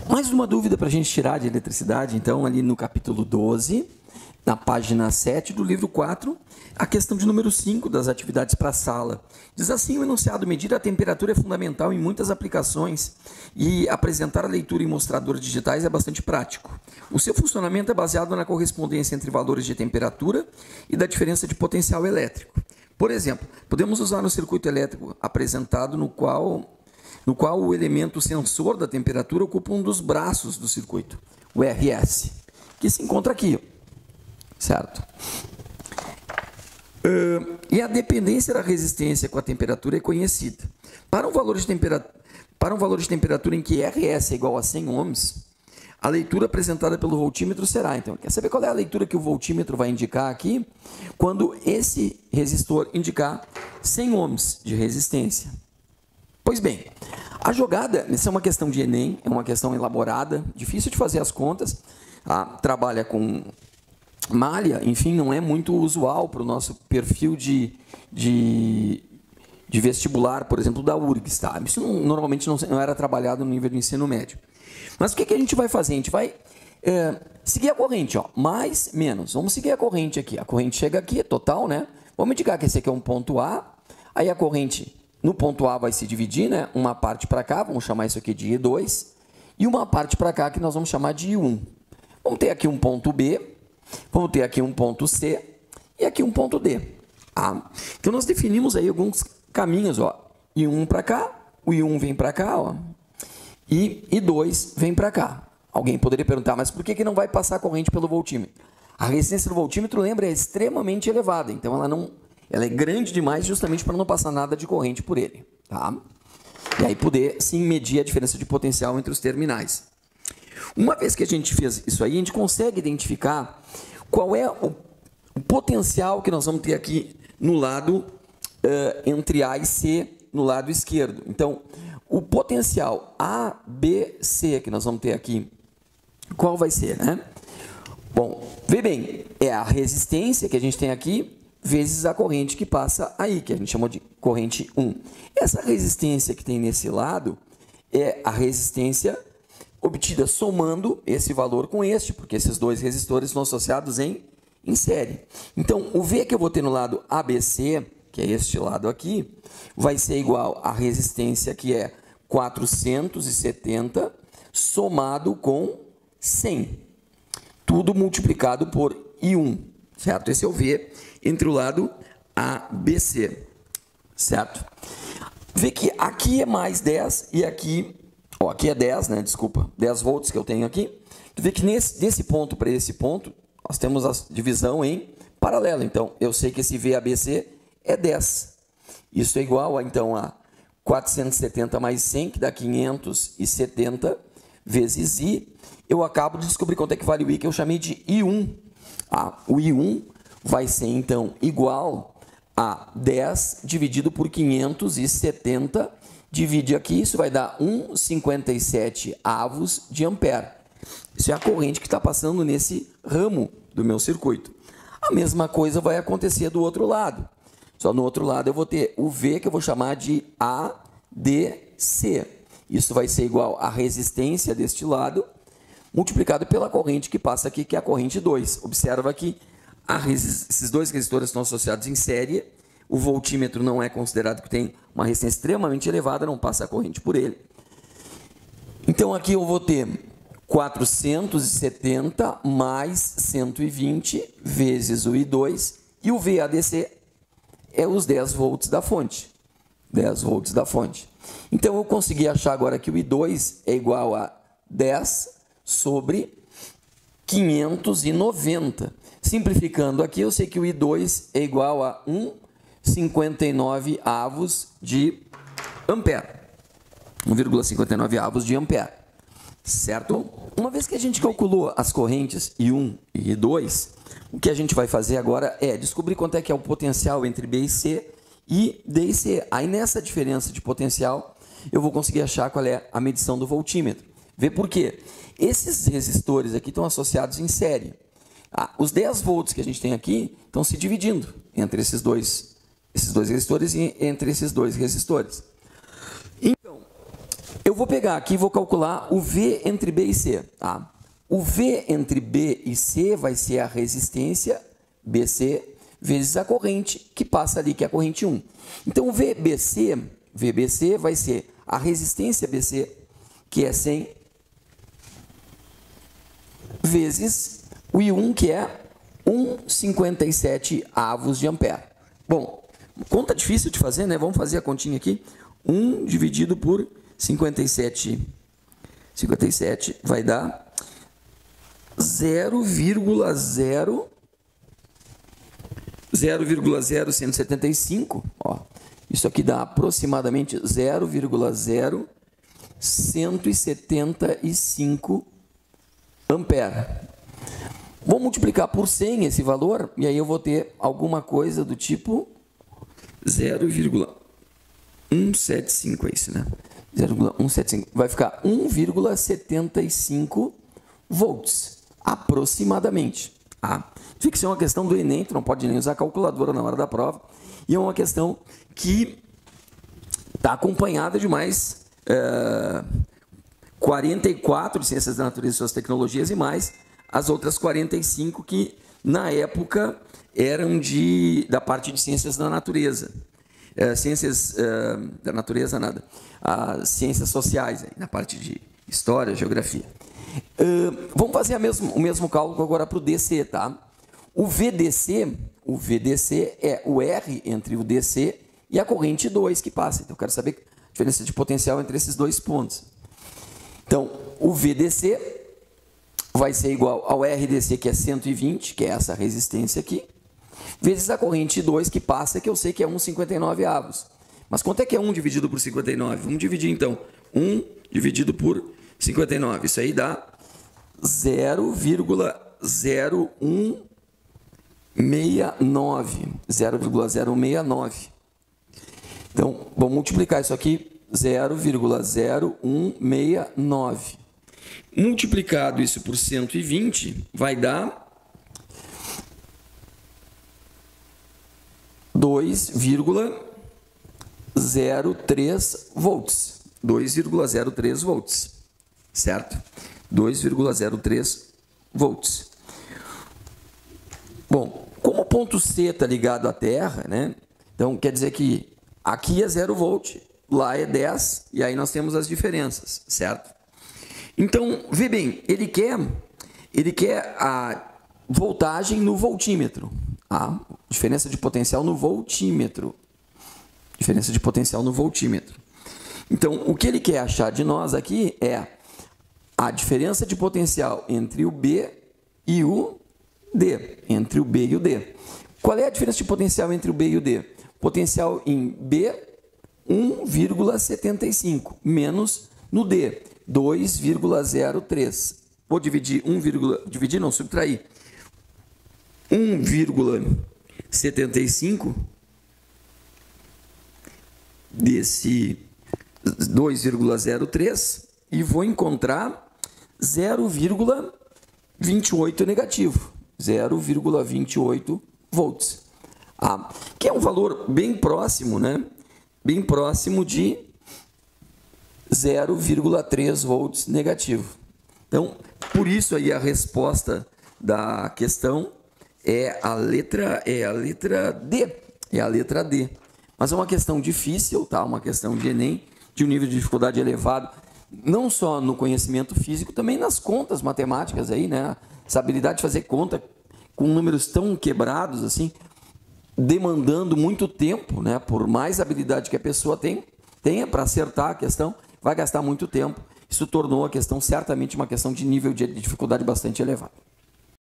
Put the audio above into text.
Mais uma dúvida para a gente tirar de eletricidade, então, ali no capítulo 12, na página 7 do livro 4, a questão de número 5 das atividades para a sala. Diz assim o enunciado: medir a temperatura é fundamental em muitas aplicações e apresentar a leitura em mostradores digitais é bastante prático. O seu funcionamento é baseado na correspondência entre valores de temperatura e da diferença de potencial elétrico. Por exemplo, podemos usar no circuito elétrico apresentado no qual o elemento sensor da temperatura ocupa um dos braços do circuito, o RS, que se encontra aqui, certo? E a dependência da resistência com a temperatura é conhecida. Para um valor de temperatura em que RS é igual a 100 ohms, a leitura apresentada pelo voltímetro será, então, quer saber qual é a leitura que o voltímetro vai indicar aqui? Quando esse resistor indicar 100 ohms de resistência. Pois bem, a jogada, essa é uma questão de Enem, é uma questão elaborada, difícil de fazer as contas, trabalha com malha, enfim, não é muito usual para o nosso perfil de vestibular, por exemplo, da URGS, tá? Isso normalmente não era trabalhado no nível do ensino médio. Mas o que a gente vai fazer? A gente vai seguir a corrente, ó, mais, menos. Vamos seguir a corrente aqui. A corrente chega aqui, é total, né? Vamos indicar que esse aqui é um ponto A, aí a corrente no ponto A vai se dividir, né? Uma parte para cá, vamos chamar isso aqui de I2, e uma parte para cá que nós vamos chamar de I1. Vamos ter aqui um ponto B, vamos ter aqui um ponto C e aqui um ponto D. Então nós definimos aí alguns caminhos, ó. I1 para cá, o I1 vem para cá, ó, e I2 vem para cá. Alguém poderia perguntar, mas por que não vai passar a corrente pelo voltímetro? A resistência do voltímetro, lembra, é extremamente elevada, então ela é grande demais justamente para não passar nada de corrente por ele, tá? E aí poder, sim, medir a diferença de potencial entre os terminais. Uma vez que a gente fez isso aí, a gente consegue identificar qual é o potencial que nós vamos ter aqui no lado entre A e C, no lado esquerdo. Então, o potencial ABC que nós vamos ter aqui, qual vai ser, né? Bom, vê bem, é a resistência que a gente tem aqui, vezes a corrente que passa aí, que a gente chamou de corrente 1. Essa resistência que tem nesse lado é a resistência obtida somando esse valor com este, porque esses dois resistores estão associados em série. Então, o V que eu vou ter no lado ABC, que é este lado aqui, vai ser igual à resistência que é 470 somado com 100. Tudo multiplicado por I1, certo? Esse é o V entre o lado ABC, certo? Vê que aqui é mais 10 e aqui, ó, aqui é 10, né? Desculpa, 10 volts que eu tenho aqui. Tu vê que desse ponto para esse ponto, nós temos a divisão em paralelo. Então, eu sei que esse VABC é 10. Isso é igual, então, a 470 mais 100, que dá 570 vezes I. Eu acabo de descobrir quanto é que vale o I, que eu chamei de I1. O I1 vai ser, então, igual a 10 dividido por 570, divide aqui, isso vai dar 1,57 avos de ampere. Isso é a corrente que está passando nesse ramo do meu circuito. A mesma coisa vai acontecer do outro lado. Só no outro lado eu vou ter o V, que eu vou chamar de ADC. Isso vai ser igual à resistência deste lado, multiplicado pela corrente que passa aqui, que é a corrente 2. Observa que esses dois resistores estão associados em série, o voltímetro não é considerado que tem uma resistência extremamente elevada, não passa a corrente por ele. Então aqui eu vou ter 470 mais 120 vezes o I2, e o VADC é os 10 volts da fonte. 10 volts da fonte. Então eu consegui achar agora que o I2 é igual a 10 sobre 590. Simplificando aqui, eu sei que o I2 é igual a 1,59 avos de ampere. 1,59 avos de ampere. Certo? Uma vez que a gente calculou as correntes I1 e I2, o que a gente vai fazer agora é descobrir quanto é que é o potencial entre B e C e D e C. Aí nessa diferença de potencial, eu vou conseguir achar qual é a medição do voltímetro. Vê por quê? Esses resistores aqui estão associados em série. Os 10 volts que a gente tem aqui estão se dividindo entre esses dois resistores e entre esses dois resistores. Então, eu vou pegar aqui e vou calcular o V entre B e C. Tá? O V entre B e C vai ser a resistência BC vezes a corrente que passa ali, que é a corrente 1. Então, o VBC vai ser a resistência BC, que é 100, vezes o I1, que é 1,57 avos de ampere. Bom, conta difícil de fazer, né? Vamos fazer a continha aqui. 1 dividido por 57 vai dar 0,0175. Ó, isso aqui dá aproximadamente 0,0175 ampere. Vou multiplicar por 100 esse valor, e aí eu vou ter alguma coisa do tipo 0,175, é isso, né? 0,175. Vai ficar 1,75 volts, aproximadamente. Tá? Fica isso é uma questão do Enem, tu não pode nem usar a calculadora na hora da prova, e é uma questão que está acompanhada de mais 44 de Ciências da Natureza e Suas Tecnologias e mais as outras 45 que, na época, eram da parte de Ciências da Natureza. Ciências da Natureza, nada. As Ciências Sociais, aí, na parte de História, Geografia. Vamos fazer o mesmo cálculo agora para o DC, tá? O VDC é o R entre o DC e a corrente 2 que passa. Então, eu quero saber a diferença de potencial entre esses dois pontos. Então, o VDC vai ser igual ao RDC, que é 120, que é essa resistência aqui, vezes a corrente 2 que passa, que eu sei que é 1,59 avos. Mas quanto é que é 1 dividido por 59? Vamos dividir, então. 1 dividido por 59. Isso aí dá 0,0169. 0,0169. Então, vamos multiplicar isso aqui, 0,0169. Multiplicado isso por 120, vai dar 2,03 volts. 2,03 volts, certo? 2,03 volts. Bom, como o ponto C está ligado à Terra, né? Então, quer dizer que aqui é 0 volt, lá é 10, e aí nós temos as diferenças, certo? Então, vê bem, ele quer a voltagem no voltímetro, a diferença de potencial no voltímetro. Diferença de potencial no voltímetro. Então, o que ele quer achar de nós aqui é a diferença de potencial entre o B e o D. Entre o B e o D. Qual é a diferença de potencial entre o B e o D? Potencial em B, 1,75, menos no D, 2,03. Vou dividir subtrair 1,75 desse 2,03 e vou encontrar 0,28 negativo, 0,28 volts. Que é um valor bem próximo, né? Bem próximo de 0,3 volts negativo. Então, por isso aí a resposta da questão é a letra D. É a letra D. Mas é uma questão difícil, tá? Uma questão de Enem, de um nível de dificuldade elevado, não só no conhecimento físico, também nas contas matemáticas aí, né? Essa habilidade de fazer conta com números tão quebrados assim, demandando muito tempo, né? Por mais habilidade que a pessoa tenha para acertar a questão, vai gastar muito tempo. Isso tornou a questão certamente uma questão de nível de dificuldade bastante elevado.